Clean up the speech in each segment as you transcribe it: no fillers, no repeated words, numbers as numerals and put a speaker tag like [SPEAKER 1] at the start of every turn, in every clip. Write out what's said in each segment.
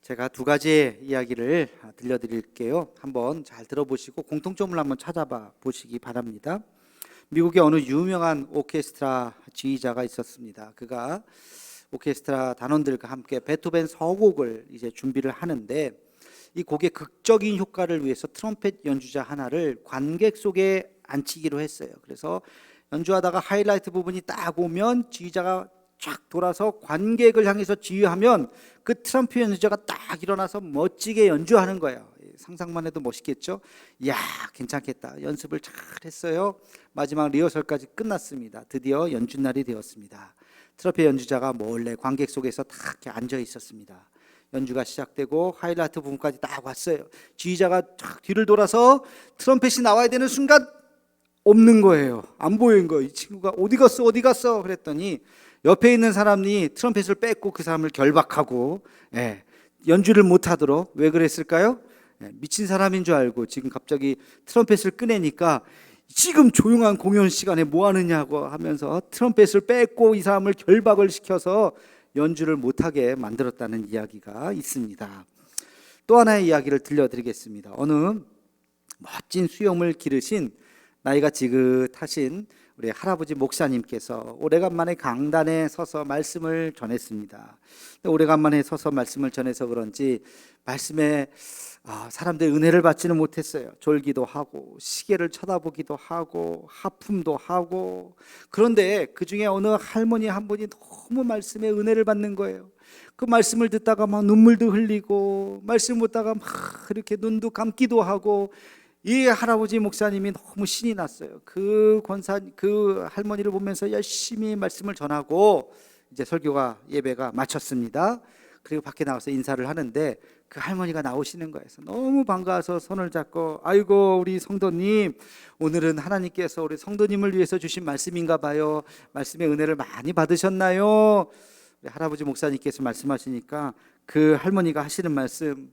[SPEAKER 1] 제가 두 가지의 이야기를 들려드릴게요. 한번 잘 들어보시고 공통점을 한번 찾아봐 보시기 바랍니다. 미국의 어느 유명한 오케스트라 지휘자가 있었습니다. 그가 오케스트라 단원들과 함께 베토벤 서곡을 이제 준비를 하는데, 이 곡의 극적인 효과를 위해서 트럼펫 연주자 하나를 관객 속에 앉히기로 했어요. 그래서 연주하다가 하이라이트 부분이 딱 오면 지휘자가 쫙 돌아서 관객을 향해서 지휘하면 그 트럼펫 연주자가 딱 일어나서 멋지게 연주하는 거예요. 상상만 해도 멋있겠죠? 이야, 괜찮겠다. 연습을 잘 했어요. 마지막 리허설까지 끝났습니다. 드디어 연주날이 되었습니다. 트럼펫 연주자가 몰래 관객 속에서 딱 이렇게 앉아 있었습니다. 연주가 시작되고 하이라이트 부분까지 딱 왔어요. 지휘자가 딱 뒤를 돌아서 트럼펫이 나와야 되는 순간 없는 거예요. 안 보이는 거예요. 이 친구가 어디 갔어? 어디 갔어? 그랬더니 옆에 있는 사람이 트럼펫을 뺏고 그 사람을 결박하고 연주를 못하도록. 왜 그랬을까요? 미친 사람인 줄 알고 지금 갑자기 트럼펫을 꺼내니까 지금 조용한 공연 시간에 뭐 하느냐고 하면서 트럼펫을 뺏고 이 사람을 결박을 시켜서 연주를 못하게 만들었다는 이야기가 있습니다. 또 하나의 이야기를 들려드리겠습니다. 어느 멋진 수염을 기르신 나이가 지긋하신 우리 할아버지 목사님께서 오래간만에 강단에 서서 말씀을 전했습니다. 오래간만에 서서 말씀을 전해서 그런지 말씀에 사람들이 은혜를 받지는 못했어요. 졸기도 하고 시계를 쳐다보기도 하고 하품도 하고. 그런데 그 중에 어느 할머니 한 분이 너무 말씀에 은혜를 받는 거예요. 그 말씀을 듣다가 막 눈물도 흘리고 말씀 듣다가 막 이렇게 눈도 감기도 하고. 이 할아버지 목사님이 너무 신이 났어요. 그 할머니를 보면서 열심히 말씀을 전하고 이제 설교가 예배가 마쳤습니다. 그리고 밖에 나가서 인사를 하는데 그 할머니가 나오시는 거예요. 너무 반가워서 손을 잡고, 아이고 우리 성도님, 오늘은 하나님께서 우리 성도님을 위해서 주신 말씀인가 봐요. 말씀의 은혜를 많이 받으셨나요? 할아버지 목사님께서 말씀하시니까 그 할머니가 하시는 말씀,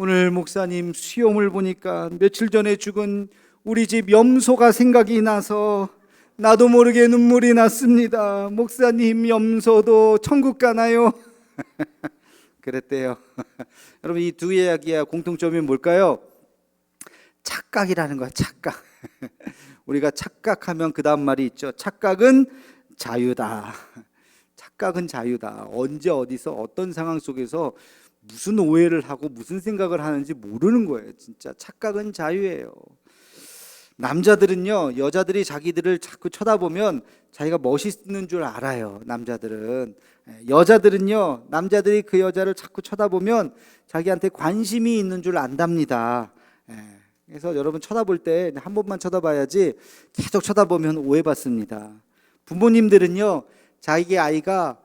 [SPEAKER 1] 오늘 목사님 수염을 보니까 며칠 전에 죽은 우리 집 염소가 생각이 나서 나도 모르게 눈물이 났습니다. 목사님, 염소도 천국 가나요? 그랬대요. 여러분, 이 두 이야기의 공통점이 뭘까요? 착각이라는 거야. 착각. 우리가 착각하면 그 다음 말이 있죠. 착각은 자유다. 착각은 자유다. 언제 어디서 어떤 상황 속에서 무슨 오해를 하고 무슨 생각을 하는지 모르는 거예요. 진짜 착각은 자유예요. 남자들은요, 여자들이 자기들을 자꾸 쳐다보면 자기가 멋있는 줄 알아요. 남자들은. 여자들은요, 남자들이 그 여자를 자꾸 쳐다보면 자기한테 관심이 있는 줄 안답니다. 그래서 여러분, 쳐다볼 때 한 번만 쳐다봐야지 계속 쳐다보면 오해받습니다. 부모님들은요, 자기 아이가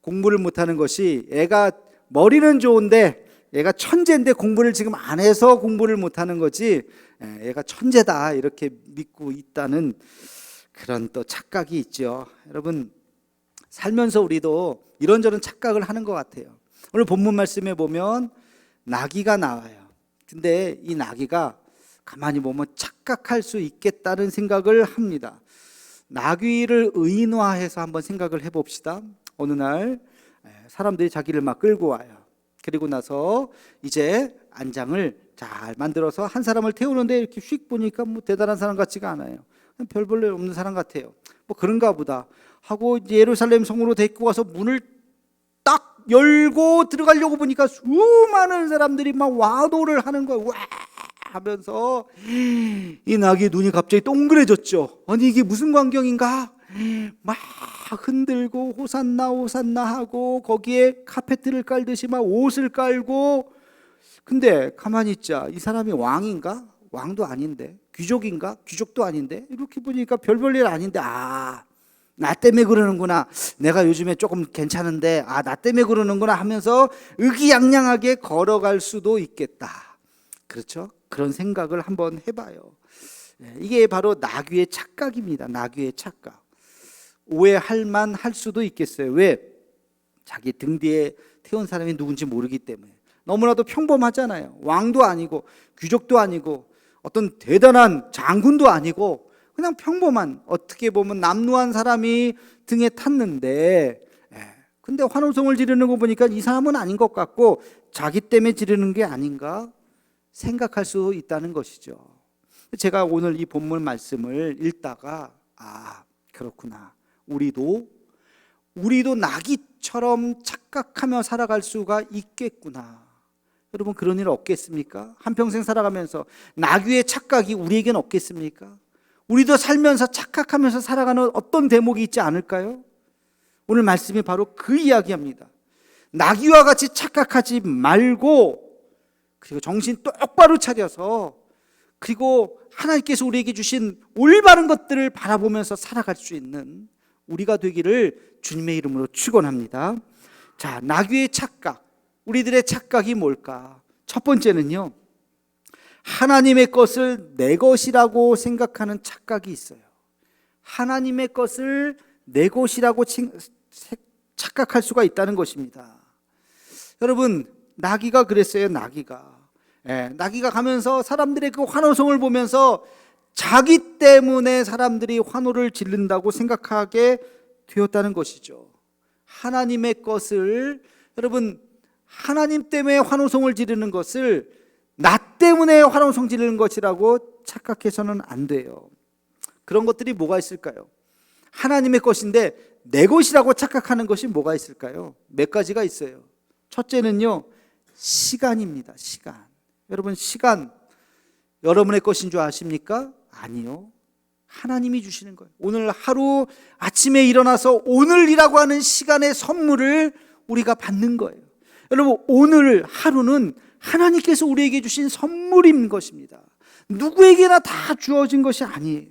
[SPEAKER 1] 공부를 못하는 것이, 애가 머리는 좋은데 얘가 천재인데 공부를 지금 안 해서 공부를 못하는 거지, 얘가 천재다 이렇게 믿고 있다는 그런 또 착각이 있죠. 여러분, 살면서 우리도 이런저런 착각을 하는 것 같아요. 오늘 본문 말씀에 보면 나귀가 나와요. 근데 이 나귀가 가만히 보면 착각할 수 있겠다는 생각을 합니다. 나귀를 의인화해서 한번 생각을 해봅시다. 어느 날 사람들이 자기를 막 끌고 와요. 그리고 나서 이제 안장을 잘 만들어서 한 사람을 태우는데 이렇게 휙 보니까 뭐 대단한 사람 같지가 않아요. 별 볼 일 없는 사람 같아요. 뭐 그런가 보다 하고 이제 예루살렘 성으로 데리고 와서 문을 딱 열고 들어가려고 보니까 수많은 사람들이 막 와도를 하는 거예요. 와 하면서 이 나귀의 눈이 갑자기 동그래졌죠. 아니 이게 무슨 광경인가? 막 흔들고 호산나 호산나 하고 거기에 카페트를 깔듯이 막 옷을 깔고. 근데 가만히 있자, 이 사람이 왕인가? 왕도 아닌데. 귀족인가? 귀족도 아닌데. 이렇게 보니까 별 볼 일 아닌데, 나 때문에 그러는구나, 내가 요즘에 조금 괜찮은데 나 때문에 그러는구나 하면서 의기양양하게 걸어갈 수도 있겠다. 그렇죠? 그런 생각을 한번 해봐요. 이게 바로 나귀의 착각입니다. 나귀의 착각. 오해할 만할 수도 있겠어요. 왜? 자기 등 뒤에 태운 사람이 누군지 모르기 때문에. 너무나도 평범하잖아요. 왕도 아니고 귀족도 아니고 어떤 대단한 장군도 아니고 그냥 평범한, 어떻게 보면 남루한 사람이 등에 탔는데, 근데 환호성을 지르는 거 보니까 이 사람은 아닌 것 같고 자기 때문에 지르는 게 아닌가 생각할 수 있다는 것이죠. 제가 오늘 이 본문 말씀을 읽다가 그렇구나. 우리도 나귀처럼 착각하며 살아갈 수가 있겠구나. 여러분, 그런 일 없겠습니까? 한평생 살아가면서 나귀의 착각이 우리에겐 없겠습니까? 우리도 살면서 착각하면서 살아가는 어떤 대목이 있지 않을까요? 오늘 말씀이 바로 그 이야기합니다. 나귀와 같이 착각하지 말고, 그리고 정신 똑바로 차려서, 그리고 하나님께서 우리에게 주신 올바른 것들을 바라보면서 살아갈 수 있는 우리가 되기를 주님의 이름으로 축원합니다. 자, 나귀의 착각, 우리들의 착각이 뭘까? 첫 번째는요, 하나님의 것을 내 것이라고 생각하는 착각이 있어요. 하나님의 것을 내 것이라고 착각할 수가 있다는 것입니다. 여러분, 나귀가 그랬어요. 나귀가 가면서 사람들의 그 환호성을 보면서 자기 때문에 사람들이 환호를 지른다고 생각하게 되었다는 것이죠. 하나님의 것을, 여러분, 하나님 때문에 환호성을 지르는 것을 나 때문에 환호성 지르는 것이라고 착각해서는 안 돼요. 그런 것들이 뭐가 있을까요? 하나님의 것인데 내 것이라고 착각하는 것이 뭐가 있을까요? 몇 가지가 있어요. 첫째는요, 시간입니다. 시간. 여러분, 시간 여러분의 것인 줄 아십니까? 아니요. 하나님이 주시는 거예요. 오늘 하루 아침에 일어나서 오늘이라고 하는 시간의 선물을 우리가 받는 거예요. 여러분, 오늘 하루는 하나님께서 우리에게 주신 선물인 것입니다. 누구에게나 다 주어진 것이 아니에요.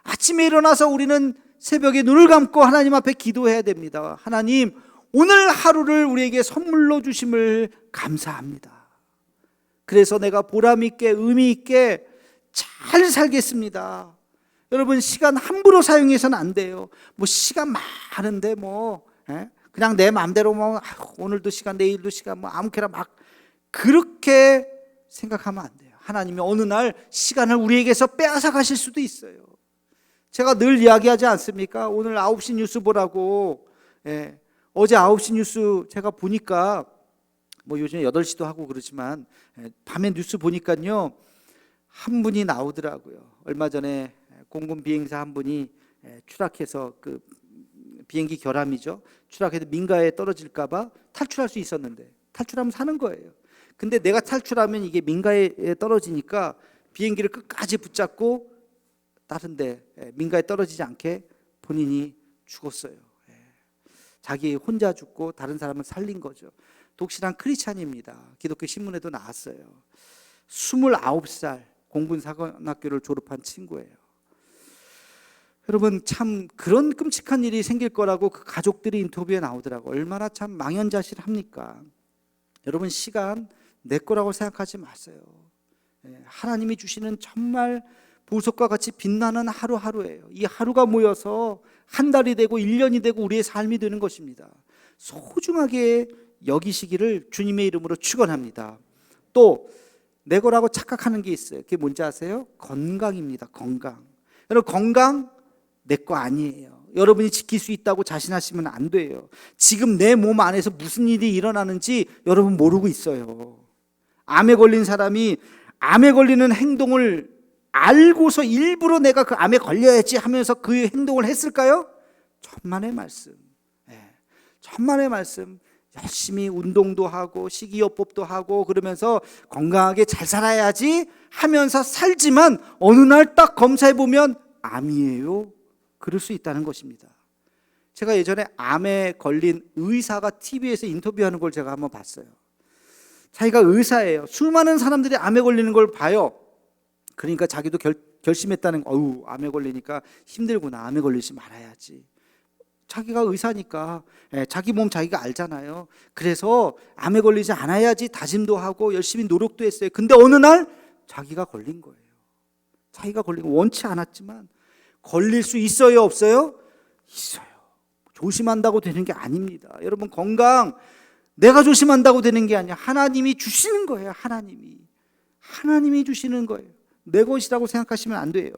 [SPEAKER 1] 아침에 일어나서 우리는 새벽에 눈을 감고 하나님 앞에 기도해야 됩니다. 하나님, 오늘 하루를 우리에게 선물로 주심을 감사합니다. 그래서 내가 보람 있게 의미 있게 잘 살겠습니다. 여러분, 시간 함부로 사용해서는 안 돼요. 시간 많은데 그냥 내 마음대로 오늘도 시간 내일도 시간 아무렇게나 막 그렇게 생각하면 안 돼요. 하나님이 어느 날 시간을 우리에게서 빼앗아 가실 수도 있어요. 제가 늘 이야기하지 않습니까? 오늘 9시 뉴스 보라고. 어제 9시 뉴스 제가 보니까 요즘에 8시도 하고 그러지만 밤에 뉴스 보니까요, 한 분이 나오더라고요. 얼마 전에 공군 비행사 한 분이 추락해서 그 비행기 결함이죠. 추락해서 민가에 떨어질까 봐 탈출할 수 있었는데 탈출하면 사는 거예요. 근데 내가 탈출하면 이게 민가에 떨어지니까 비행기를 끝까지 붙잡고 다른 데 민가에 떨어지지 않게 본인이 죽었어요. 자기 혼자 죽고 다른 사람을 살린 거죠. 독실한 크리스찬입니다. 기독교 신문에도 나왔어요. 29살 공군사관학교를 졸업한 친구예요. 여러분, 참 그런 끔찍한 일이 생길 거라고 그 가족들이 인터뷰에 나오더라고요. 얼마나 참 망연자실합니까? 여러분, 시간 내 거라고 생각하지 마세요. 하나님이 주시는 정말 보석과 같이 빛나는 하루하루예요. 이 하루가 모여서 한 달이 되고 1년이 되고 우리의 삶이 되는 것입니다. 소중하게 여기시기를 주님의 이름으로 축원합니다. 또 내 거라고 착각하는 게 있어요. 그게 뭔지 아세요? 건강입니다. 건강. 여러분, 건강 내 거 아니에요. 여러분이 지킬 수 있다고 자신하시면 안 돼요. 지금 내 몸 안에서 무슨 일이 일어나는지 여러분 모르고 있어요. 암에 걸린 사람이 암에 걸리는 행동을 알고서 일부러 내가 그 암에 걸려야지 하면서 그 행동을 했을까요? 천만의 말씀. 천만의 말씀. 열심히 운동도 하고 식이요법도 하고 그러면서 건강하게 잘 살아야지 하면서 살지만 어느 날 딱 검사해 보면 암이에요. 그럴 수 있다는 것입니다. 제가 예전에 암에 걸린 의사가 TV에서 인터뷰하는 걸 제가 한번 봤어요. 자기가 의사예요. 수많은 사람들이 암에 걸리는 걸 봐요. 그러니까 자기도 결심했다는 거. 암에 걸리니까 힘들구나. 암에 걸리지 말아야지. 자기가 의사니까 자기 몸 자기가 알잖아요. 그래서 암에 걸리지 않아야지 다짐도 하고 열심히 노력도 했어요. 근데 어느 날 자기가 걸린 거예요. 자기가 걸린 거 원치 않았지만 걸릴 수 있어요, 없어요? 있어요. 조심한다고 되는 게 아닙니다. 여러분, 건강 내가 조심한다고 되는 게 아니야. 하나님이 주시는 거예요. 하나님이 주시는 거예요. 내 것이라고 생각하시면 안 돼요.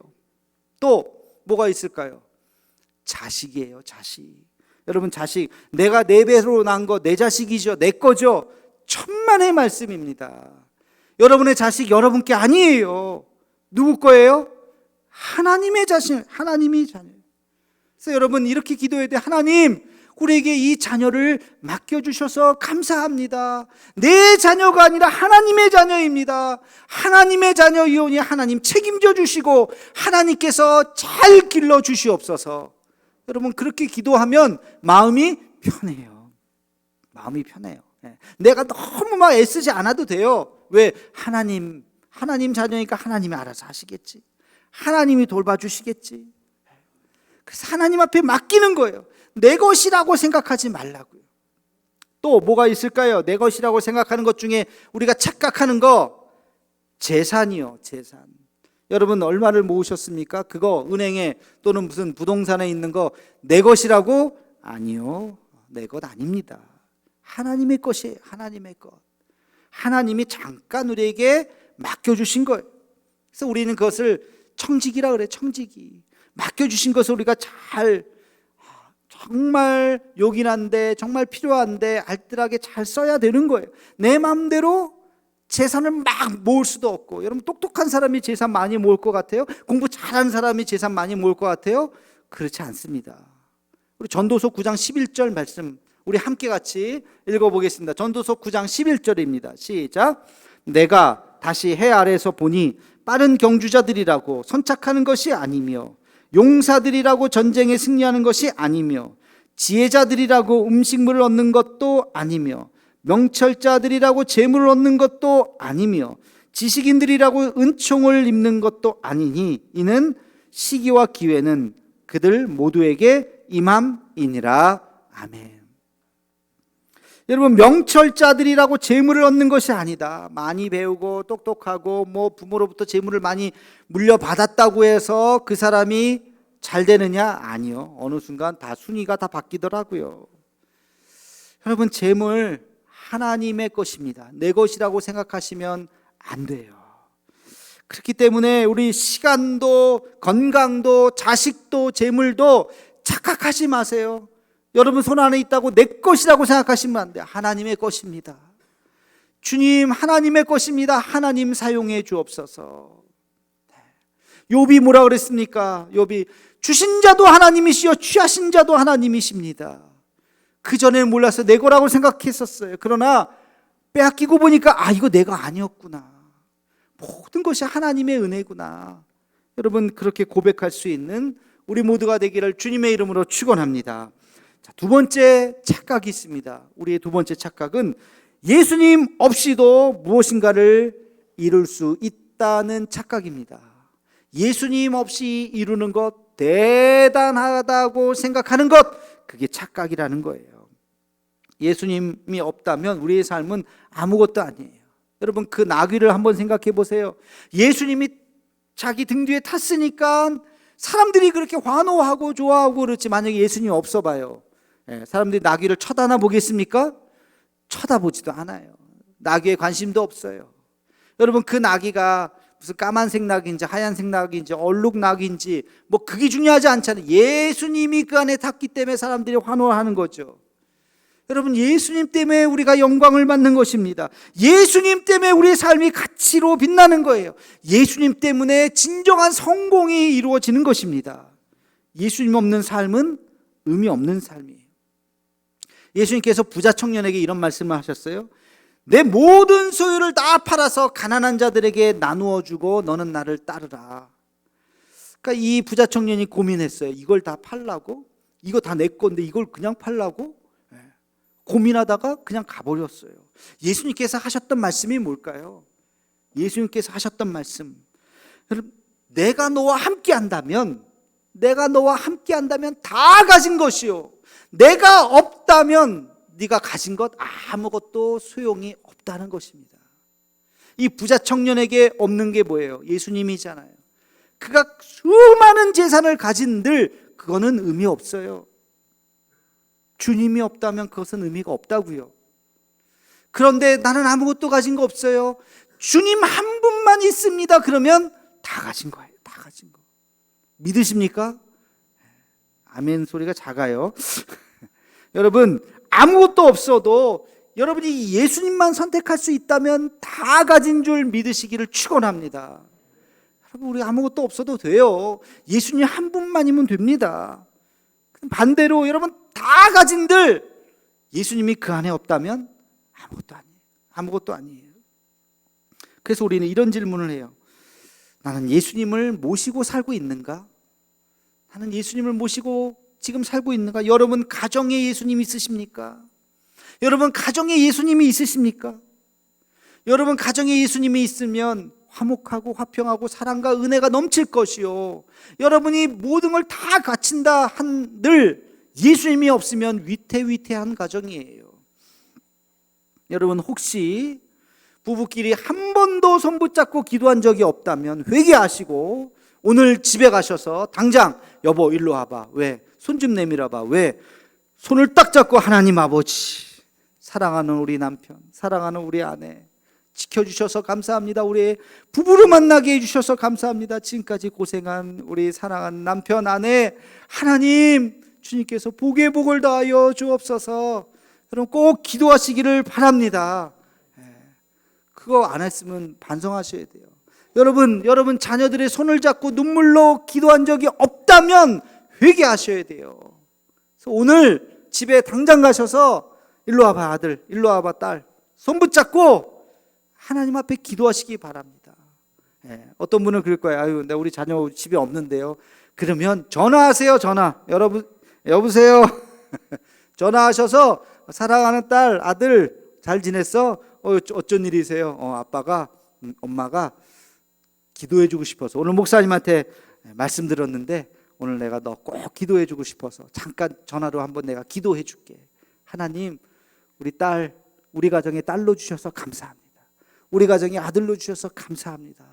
[SPEAKER 1] 또 뭐가 있을까요? 자식이에요. 자식. 여러분, 자식. 내가 내 배로 낳은 거 내 자식이죠. 내 거죠. 천만의 말씀입니다. 여러분의 자식 여러분께 아니에요. 누구 거예요? 하나님의 자식, 하나님이 자녀예요. 그래서 여러분 이렇게 기도해야 돼. 하나님, 우리에게 이 자녀를 맡겨주셔서 감사합니다. 내 자녀가 아니라 하나님의 자녀입니다. 하나님의 자녀이오니 하나님 책임져 주시고 하나님께서 잘 길러 주시옵소서. 여러분 그렇게 기도하면 마음이 편해요. 마음이 편해요. 내가 너무 막 애쓰지 않아도 돼요. 왜? 하나님 자녀니까 하나님이 알아서 하시겠지. 하나님이 돌봐주시겠지. 그래서 하나님 앞에 맡기는 거예요. 내 것이라고 생각하지 말라고요. 또 뭐가 있을까요? 내 것이라고 생각하는 것 중에 우리가 착각하는 거, 재산이요. 재산. 여러분 얼마를 모으셨습니까? 그거 은행에 또는 무슨 부동산에 있는 거 내 것이라고? 아니요. 내 것 아닙니다. 하나님의 것이에요. 하나님의 것. 하나님이 잠깐 우리에게 맡겨주신 거예요. 그래서 우리는 그것을 청지기라 그래. 청지기. 맡겨주신 것을 우리가 잘, 정말 요긴한데 정말 필요한데 알뜰하게 잘 써야 되는 거예요. 내 마음대로 재산을 막 모을 수도 없고. 여러분 똑똑한 사람이 재산 많이 모을 것 같아요? 공부 잘하는 사람이 재산 많이 모을 것 같아요? 그렇지 않습니다. 우리 전도서 9장 11절 말씀 우리 함께 같이 읽어보겠습니다. 전도서 9장 11절입니다. 시작. 내가 다시 해 아래에서 보니 빠른 경주자들이라고 선착하는 것이 아니며 용사들이라고 전쟁에 승리하는 것이 아니며 지혜자들이라고 음식물을 얻는 것도 아니며 명철자들이라고 재물을 얻는 것도 아니며 지식인들이라고 은총을 입는 것도 아니니 이는 시기와 기회는 그들 모두에게 임함이니라. 아멘. 여러분 명철자들이라고 재물을 얻는 것이 아니다. 많이 배우고 똑똑하고 뭐 부모로부터 재물을 많이 물려받았다고 해서 그 사람이 잘 되느냐? 아니요. 어느 순간 다 순위가 다 바뀌더라고요. 여러분 재물 하나님의 것입니다. 내 것이라고 생각하시면 안 돼요. 그렇기 때문에 우리 시간도 건강도 자식도 재물도 착각하지 마세요. 여러분 손 안에 있다고 내 것이라고 생각하시면 안 돼요. 하나님의 것입니다. 주님 하나님의 것입니다. 하나님 사용해 주옵소서. 욥이 뭐라 그랬습니까? 욥이 주신 자도 하나님이시요 취하신 자도 하나님이십니다. 그 전에 몰라서 내 거라고 생각했었어요. 그러나 빼앗기고 보니까 이거 내가 아니었구나. 모든 것이 하나님의 은혜구나. 여러분 그렇게 고백할 수 있는 우리 모두가 되기를 주님의 이름으로 축원합니다. 자, 두 번째 착각이 있습니다. 우리의 두 번째 착각은 예수님 없이도 무엇인가를 이룰 수 있다는 착각입니다. 예수님 없이 이루는 것 대단하다고 생각하는 것, 그게 착각이라는 거예요. 예수님이 없다면 우리의 삶은 아무것도 아니에요. 여러분 그 나귀를 한번 생각해 보세요. 예수님이 자기 등 뒤에 탔으니까 사람들이 그렇게 환호하고 좋아하고 그렇지, 만약에 예수님이 없어 봐요. 사람들이 나귀를 쳐다나 보겠습니까? 쳐다보지도 않아요. 나귀에 관심도 없어요. 여러분 그 나귀가 무슨 까만색 나귀인지 하얀색 나귀인지 얼룩 나귀인지 뭐 그게 중요하지 않잖아요. 예수님이 그 안에 탔기 때문에 사람들이 환호하는 거죠. 여러분 예수님 때문에 우리가 영광을 받는 것입니다. 예수님 때문에 우리의 삶이 가치로 빛나는 거예요. 예수님 때문에 진정한 성공이 이루어지는 것입니다. 예수님 없는 삶은 의미 없는 삶이에요. 예수님께서 부자 청년에게 이런 말씀을 하셨어요. 내 모든 소유를 다 팔아서 가난한 자들에게 나누어 주고 너는 나를 따르라. 그러니까 이 부자 청년이 고민했어요. 이걸 다 팔라고? 이거 다 내 건데 이걸 그냥 팔라고? 고민하다가 그냥 가버렸어요. 예수님께서 하셨던 말씀이 뭘까요? 예수님께서 하셨던 말씀, 내가 너와 함께 한다면 다 가진 것이요, 내가 없다면 네가 가진 것 아무것도 소용이 없다는 것입니다. 이 부자 청년에게 없는 게 뭐예요? 예수님이잖아요. 그가 수많은 재산을 가진들 그거는 의미 없어요. 주님이 없다면 그것은 의미가 없다고요. 그런데 나는 아무것도 가진 거 없어요. 주님 한 분만 있습니다. 그러면 다 가진 거예요. 다 가진 거. 믿으십니까? 아멘 소리가 작아요. 여러분 아무것도 없어도 여러분이 예수님만 선택할 수 있다면 다 가진 줄 믿으시기를 축원합니다. 여러분, 우리 아무것도 없어도 돼요. 예수님 한 분만이면 됩니다. 반대로 여러분 다 가진들 예수님이 그 안에 없다면 아무것도 아니에요. 그래서 우리는 이런 질문을 해요. 나는 예수님을 모시고 살고 있는가? 나는 예수님을 모시고 지금 살고 있는가? 여러분 가정에 예수님 있으십니까? 여러분 가정에 예수님이 있으십니까? 여러분 가정에 예수님이 있으면 화목하고 화평하고 사랑과 은혜가 넘칠 것이요, 여러분이 모든 걸 다 갖춘다 한들 예수님이 없으면 위태위태한 가정이에요. 여러분 혹시 부부끼리 한 번도 손 붙잡고 기도한 적이 없다면 회개하시고 오늘 집에 가셔서 당장 여보 일로 와봐. 왜? 손 좀 내밀어봐. 왜? 손을 딱 잡고 하나님 아버지, 사랑하는 우리 남편, 사랑하는 우리 아내 지켜주셔서 감사합니다. 우리 부부로 만나게 해주셔서 감사합니다. 지금까지 고생한 우리 사랑하는 남편, 아내, 하나님 주님께서 복의 복을 다하여 주옵소서. 여러분 꼭 기도하시기를 바랍니다. 그거 안 했으면 반성하셔야 돼요. 여러분 자녀들의 손을 잡고 눈물로 기도한 적이 없다면 회개하셔야 돼요. 그래서 오늘 집에 당장 가셔서 일로 와봐 아들, 일로 와봐 딸, 손 붙잡고 하나님 앞에 기도하시기 바랍니다. 어떤 분은 그럴 거예요. 아유, 나 우리 자녀 집에 없는데요. 그러면 전화하세요. 전화. 여보세요. 전화하셔서 사랑하는 딸, 아들 잘 지냈어? 어쩐 일이세요? 아빠가 엄마가 기도해 주고 싶어서 오늘 목사님한테 말씀 들었는데 오늘 내가 너 꼭 기도해 주고 싶어서 잠깐 전화로 한번 내가 기도해 줄게. 하나님 우리 딸, 우리 가정에 딸로 주셔서 감사합니다. 우리 가정에 아들로 주셔서 감사합니다.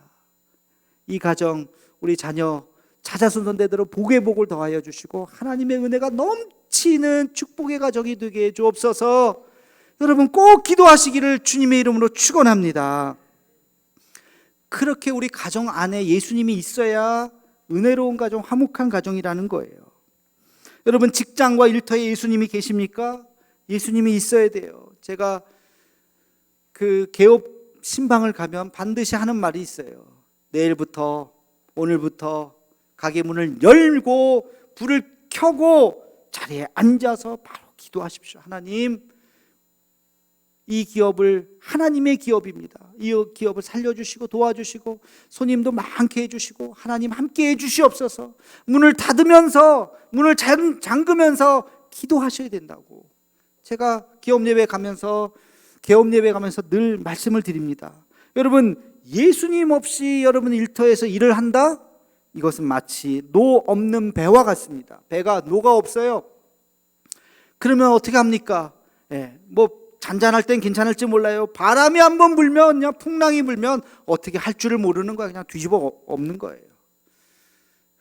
[SPEAKER 1] 이 가정 우리 자녀 자자손손대대로 복의 복을 더하여 주시고 하나님의 은혜가 넘치는 축복의 가정이 되게 해 주옵소서. 여러분 꼭 기도하시기를 주님의 이름으로 축원합니다. 그렇게 우리 가정 안에 예수님이 있어야 은혜로운 가정, 화목한 가정이라는 거예요. 여러분 직장과 일터에 예수님이 계십니까? 예수님이 있어야 돼요. 제가 그 개업 신방을 가면 반드시 하는 말이 있어요. 내일부터, 오늘부터 가게 문을 열고 불을 켜고 자리에 앉아서 바로 기도하십시오. 하나님, 이 기업을 하나님의 기업입니다. 이 기업을 살려주시고 도와주시고 손님도 많게 해주시고 하나님 함께 해주시옵소서. 문을 닫으면서, 문을 잠그면서 기도하셔야 된다고. 제가 개업 예배 가면서 늘 말씀을 드립니다. 여러분 예수님 없이 여러분 일터에서 일을 한다? 이것은 마치 노 없는 배와 같습니다. 배가 노가 없어요. 그러면 어떻게 합니까? 뭐 잔잔할 땐 괜찮을지 몰라요. 바람이 한번 불면, 그냥 풍랑이 불면 어떻게 할 줄을 모르는 거야. 그냥 뒤집어 엎는 거예요.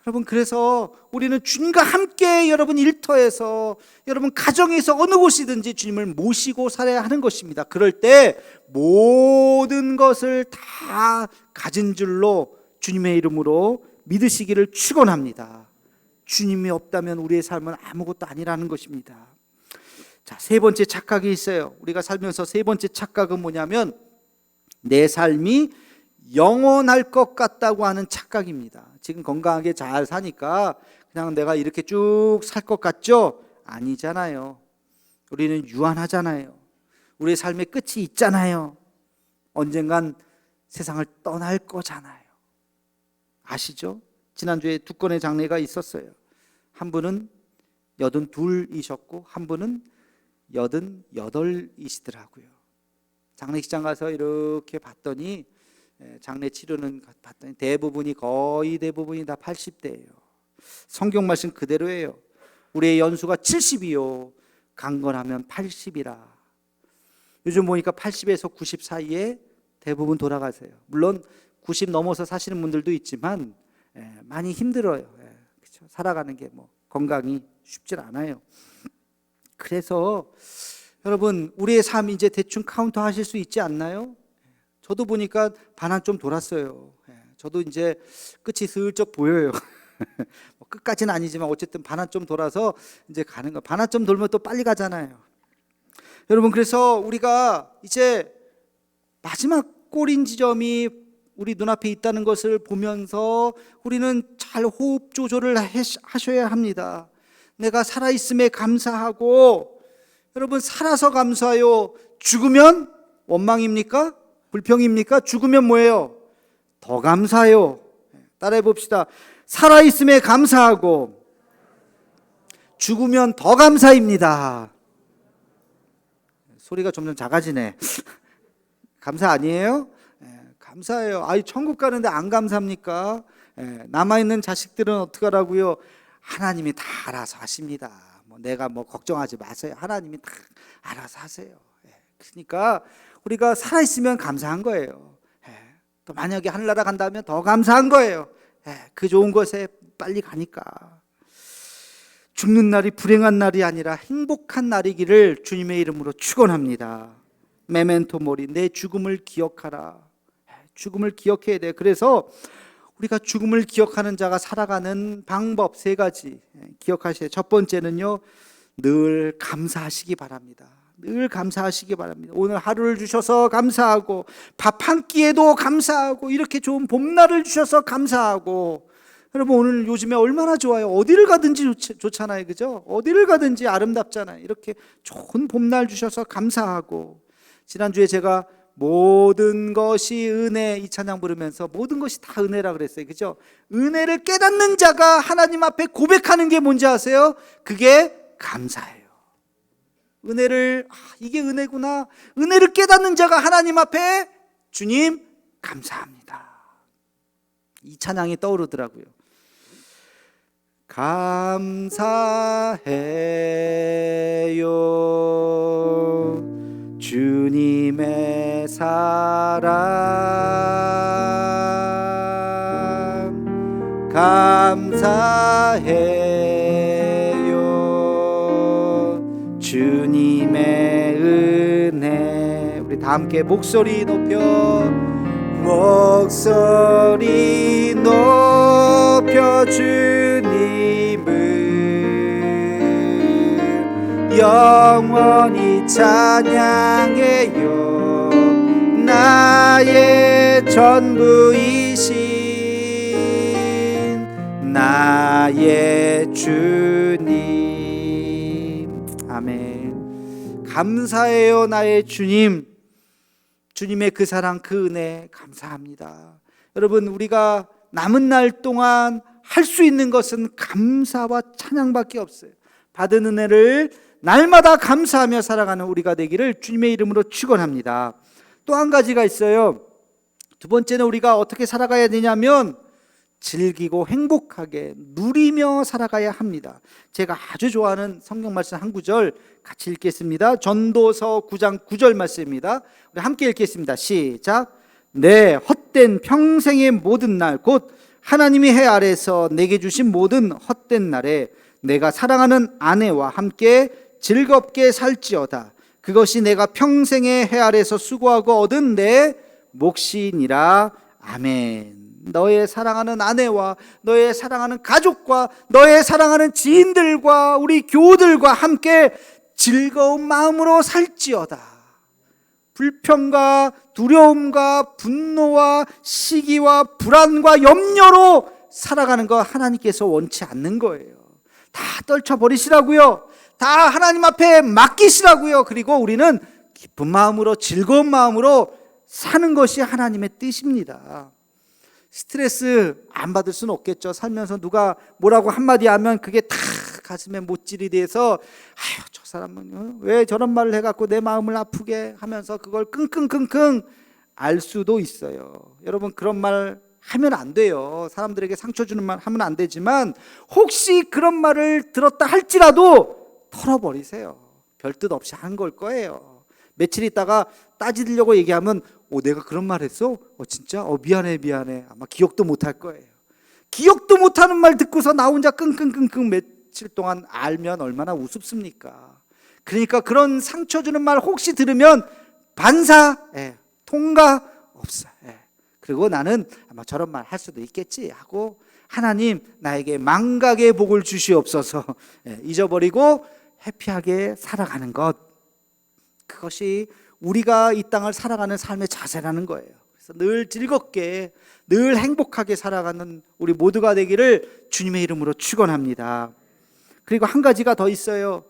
[SPEAKER 1] 여러분 그래서 우리는 주님과 함께 여러분 일터에서, 여러분 가정에서 어느 곳이든지 주님을 모시고 살아야 하는 것입니다. 그럴 때 모든 것을 다 가진 줄로 주님의 이름으로 믿으시기를 축원합니다. 주님이 없다면 우리의 삶은 아무것도 아니라는 것입니다. 자, 세 번째 착각이 있어요. 우리가 살면서 세 번째 착각은 뭐냐면 내 삶이 영원할 것 같다고 하는 착각입니다. 지금 건강하게 잘 사니까 그냥 내가 이렇게 쭉 살 것 같죠? 아니잖아요. 우리는 유한하잖아요. 우리의 삶의 끝이 있잖아요. 언젠간 세상을 떠날 거잖아요. 아시죠? 지난주에 두 건의 장례가 있었어요. 한 분은 82이셨고 한 분은 88이시더라고요. 장례식장 가서 이렇게 봤더니 장례 치료는 봤더니 거의 대부분이 다 80대예요. 성경 말씀 그대로예요. 우리의 연수가 70이요 강건하면 80이라. 요즘 보니까 80에서 90 사이에 대부분 돌아가세요. 물론 90 넘어서 사시는 분들도 있지만 많이 힘들어요. 그렇죠? 살아가는 게 뭐 건강이 쉽질 않아요. 그래서 여러분 우리의 삶이 이제 대충 카운터 하실 수 있지 않나요? 저도 보니까 반환 좀 돌았어요. 저도 이제 끝이 슬쩍 보여요. 뭐 끝까지는 아니지만 어쨌든 반환 좀 돌아서 이제 가는 거. 반환 좀 돌면 또 빨리 가잖아요. 여러분, 그래서 우리가 이제 마지막 꼬린 지점이 우리 눈앞에 있다는 것을 보면서 우리는 잘 호흡 조절을 하셔야 합니다. 내가 살아있음에 감사하고, 여러분, 살아서 감사해요. 죽으면 원망입니까? 불평입니까? 죽으면 뭐예요? 더 감사해요. 따라해 봅시다. 살아있음에 감사하고 죽으면 더 감사입니다. 소리가 점점 작아지네. 감사 아니에요? 감사해요. 아이, 천국 가는데 안 감사합니까? 남아있는 자식들은 어떡하라고요? 하나님이 다 알아서 하십니다. 내가 걱정하지 마세요. 하나님이 다 알아서 하세요. 그러니까 우리가 살아있으면 감사한 거예요. 또 만약에 하늘나라 간다면 더 감사한 거예요. 그 좋은 것에 빨리 가니까. 죽는 날이 불행한 날이 아니라 행복한 날이기를 주님의 이름으로 축원합니다. 메멘토 모리, 내 죽음을 기억하라. 죽음을 기억해야 돼. 그래서 우리가 죽음을 기억하는 자가 살아가는 방법 3가지 기억하세요. 첫 번째는요, 늘 감사하시기 바랍니다. 늘 감사하시기 바랍니다. 오늘 하루를 주셔서 감사하고, 밥 한 끼에도 감사하고, 이렇게 좋은 봄날을 주셔서 감사하고. 여러분, 오늘 요즘에 얼마나 좋아요. 어디를 가든지 좋잖아요. 그죠? 어디를 가든지 아름답잖아요. 이렇게 좋은 봄날 주셔서 감사하고. 지난주에 제가 모든 것이 은혜, 이 찬양 부르면서 모든 것이 다 은혜라 그랬어요. 그죠? 은혜를 깨닫는 자가 하나님 앞에 고백하는 게 뭔지 아세요? 그게 감사예요. 은혜를, 이게 은혜구나. 은혜를 깨닫는 자가 하나님 앞에 주님 감사합니다. 이 찬양이 떠오르더라고요. 감사해요 주님의 사랑, 감사해요 주님의 은혜. 우리 다 함께 목소리 높여 주님을 영원히 찬양해요. 나의 전부이신 나의 주님. 아멘. 감사해요 나의 주님. 주님의 그 사랑, 그 은혜 감사합니다. 여러분, 우리가 남은 날 동안 할 수 있는 것은 감사와 찬양밖에 없어요. 받은 은혜를 날마다 감사하며 살아가는 우리가 되기를 주님의 이름으로 축원합니다. 또 한 가지가 있어요. 두 번째는 우리가 어떻게 살아가야 되냐면 즐기고 행복하게 누리며 살아가야 합니다. 제가 아주 좋아하는 성경 말씀 한 구절 같이 읽겠습니다. 전도서 9장 9절 말씀입니다. 우리 함께 읽겠습니다. 시작. 내 헛된 평생의 모든 날, 곧 하나님이 해 아래서 내게 주신 모든 헛된 날에 내가 사랑하는 아내와 함께 즐겁게 살지어다. 그것이 내가 평생의 해 아래서 수고하고 얻은 내 몫이니라. 아멘. 너의 사랑하는 아내와 너의 사랑하는 가족과 너의 사랑하는 지인들과 우리 교우들과 함께 즐거운 마음으로 살지어다. 불평과 두려움과 분노와 시기와 불안과 염려로 살아가는 거 하나님께서 원치 않는 거예요. 다 떨쳐버리시라고요. 다 하나님 앞에 맡기시라고요. 그리고 우리는 기쁜 마음으로 즐거운 마음으로 사는 것이 하나님의 뜻입니다. 스트레스 안 받을 수는 없겠죠. 살면서 누가 뭐라고 한마디 하면 그게 다 가슴에 못질이 돼서 아유, 저 사람은 왜 저런 말을 해갖고 내 마음을 아프게 하면서 그걸 끙끙끙끙 알 수도 있어요. 여러분, 그런 말 하면 안 돼요. 사람들에게 상처 주는 말 하면 안 되지만 혹시 그런 말을 들었다 할지라도 털어버리세요. 별 뜻 없이 한 걸 거예요. 며칠 있다가 따지려고 얘기하면 내가 그런 말 했어? 진짜? 미안해. 아마 기억도 못할 거예요. 기억도 못하는 말 듣고서 나 혼자 끙끙끙끙 며칠 동안 알면 얼마나 우습습니까? 그러니까 그런 상처 주는 말 혹시 들으면 반사, 통과 없어요. 그리고 나는 아마 저런 말 할 수도 있겠지 하고 하나님 나에게 망각의 복을 주시옵소서 잊어버리고 해피하게 살아가는 것. 그것이 우리가 이 땅을 살아가는 삶의 자세라는 거예요. 그래서 늘 즐겁게, 늘 행복하게 살아가는 우리 모두가 되기를 주님의 이름으로 축원합니다. 그리고 한 가지가 더 있어요.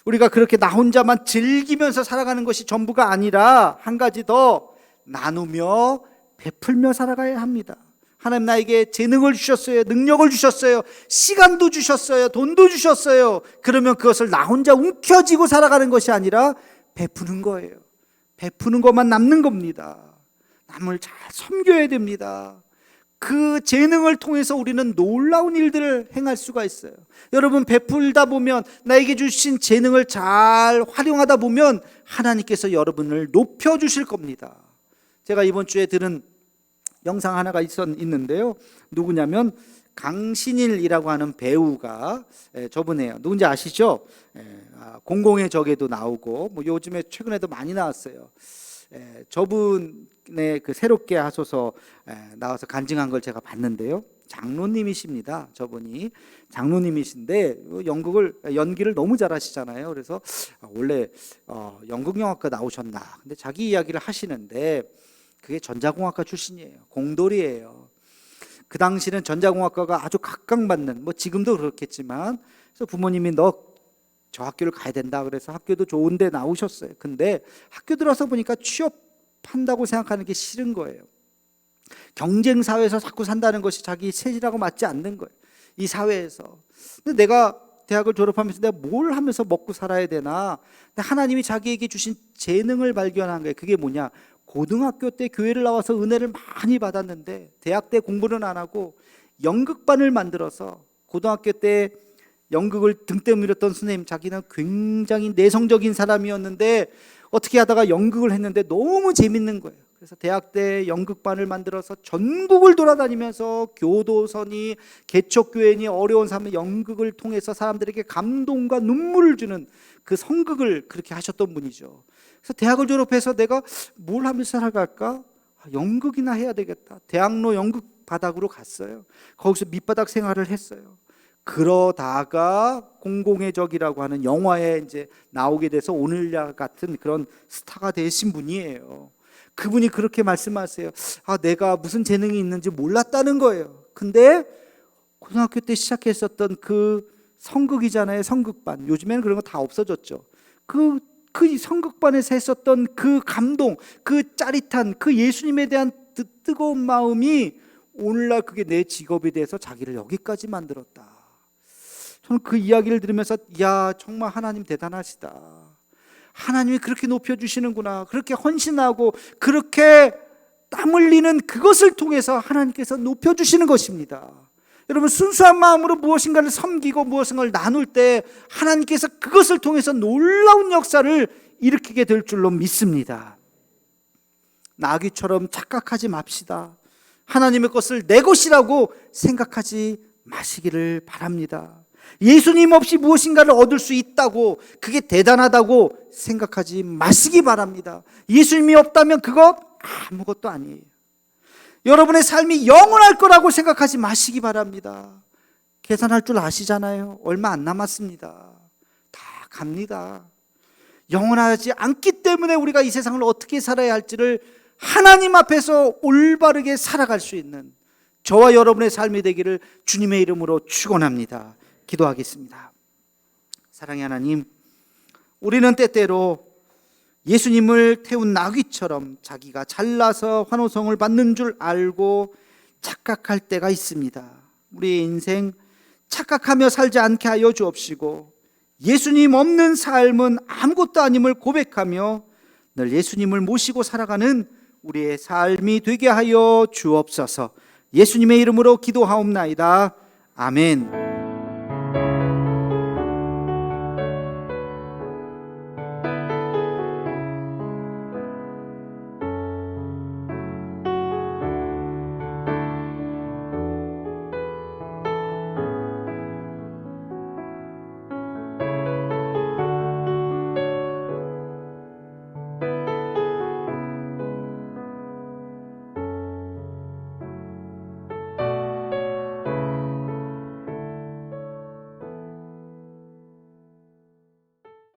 [SPEAKER 1] 우리가 그렇게 나 혼자만 즐기면서 살아가는 것이 전부가 아니라 한 가지 더, 나누며 베풀며 살아가야 합니다. 하나님 나에게 재능을 주셨어요. 능력을 주셨어요. 시간도 주셨어요. 돈도 주셨어요. 그러면 그것을 나 혼자 움켜쥐고 살아가는 것이 아니라 베푸는 거예요. 베푸는 것만 남는 겁니다. 남을 잘 섬겨야 됩니다. 그 재능을 통해서 우리는 놀라운 일들을 행할 수가 있어요. 여러분, 베풀다 보면, 나에게 주신 재능을 잘 활용하다 보면 하나님께서 여러분을 높여주실 겁니다. 제가 이번 주에 들은 영상 하나가 있는데요. 누구냐면 강신일이라고 하는 배우가 저분이에요. 누군지 아시죠? 공공의 적에도 나오고 뭐 요즘에 최근에도 많이 나왔어요. 저분의 그 새롭게 하소서 나와서 간증한 걸 제가 봤는데요. 장로님이십니다. 저분이 장로님이신데 연기를 너무 잘하시잖아요. 그래서 원래 연극영화과 나오셨나? 근데 자기 이야기를 하시는데 그게 전자공학과 출신이에요. 공돌이에요. 그 당시는 전자공학과가 아주 각광받는, 뭐 지금도 그렇겠지만, 그래서 부모님이 너 저 학교를 가야 된다 그래서 학교도 좋은데 나오셨어요. 근데 학교 들어서 보니까 취업한다고 생각하는 게 싫은 거예요. 경쟁 사회에서 자꾸 산다는 것이 자기 체질하고 맞지 않는 거예요. 이 사회에서. 근데 내가 대학을 졸업하면서 내가 뭘 하면서 먹고 살아야 되나? 근데 하나님이 자기에게 주신 재능을 발견한 거예요. 그게 뭐냐? 고등학교 때 교회를 나와서 은혜를 많이 받았는데 대학 때 공부는 안 하고 연극반을 만들어서, 고등학교 때 연극을 등대 밀었던 선생님, 자기는 굉장히 내성적인 사람이었는데 어떻게 하다가 연극을 했는데 너무 재밌는 거예요. 그래서 대학 때 연극반을 만들어서 전국을 돌아다니면서 교도선이, 개척교회니 어려운 삶의 연극을 통해서 사람들에게 감동과 눈물을 주는 그 성극을 그렇게 하셨던 분이죠. 그래서 대학을 졸업해서 내가 뭘 하면서 살아갈까? 연극이나 해야 되겠다. 대학로 연극 바닥으로 갔어요. 거기서 밑바닥 생활을 했어요. 그러다가 공공의 적이라고 하는 영화에 이제 나오게 돼서 오늘날 같은 그런 스타가 되신 분이에요. 그분이 그렇게 말씀하세요. 내가 무슨 재능이 있는지 몰랐다는 거예요. 근데 고등학교 때 시작했었던 그 성극이잖아요. 성극반. 요즘에는 그런 거 다 없어졌죠. 그 성극반에서 했었던 그 감동, 그 짜릿한, 그 예수님에 대한 뜨거운 마음이 오늘날 그게 내 직업이 돼서 자기를 여기까지 만들었다. 저는 그 이야기를 들으면서 정말 하나님 대단하시다. 하나님이 그렇게 높여주시는구나. 그렇게 헌신하고 그렇게 땀 흘리는 그것을 통해서 하나님께서 높여주시는 것입니다. 여러분, 순수한 마음으로 무엇인가를 섬기고 무엇인가를 나눌 때 하나님께서 그것을 통해서 놀라운 역사를 일으키게 될 줄로 믿습니다. 나귀처럼 착각하지 맙시다. 하나님의 것을 내 것이라고 생각하지 마시기를 바랍니다. 예수님 없이 무엇인가를 얻을 수 있다고, 그게 대단하다고 생각하지 마시기 바랍니다. 예수님이 없다면 그것 아무것도 아니에요. 여러분의 삶이 영원할 거라고 생각하지 마시기 바랍니다. 계산할 줄 아시잖아요. 얼마 안 남았습니다. 다 갑니다. 영원하지 않기 때문에 우리가 이 세상을 어떻게 살아야 할지를 하나님 앞에서 올바르게 살아갈 수 있는 저와 여러분의 삶이 되기를 주님의 이름으로 축원합니다. 기도하겠습니다. 사랑의 하나님, 우리는 때때로 예수님을 태운 나귀처럼 자기가 잘나서 환호성을 받는 줄 알고 착각할 때가 있습니다. 우리의 인생 착각하며 살지 않게 하여 주옵시고, 예수님 없는 삶은 아무것도 아님을 고백하며 늘 예수님을 모시고 살아가는 우리의 삶이 되게 하여 주옵소서. 예수님의 이름으로 기도하옵나이다. 아멘.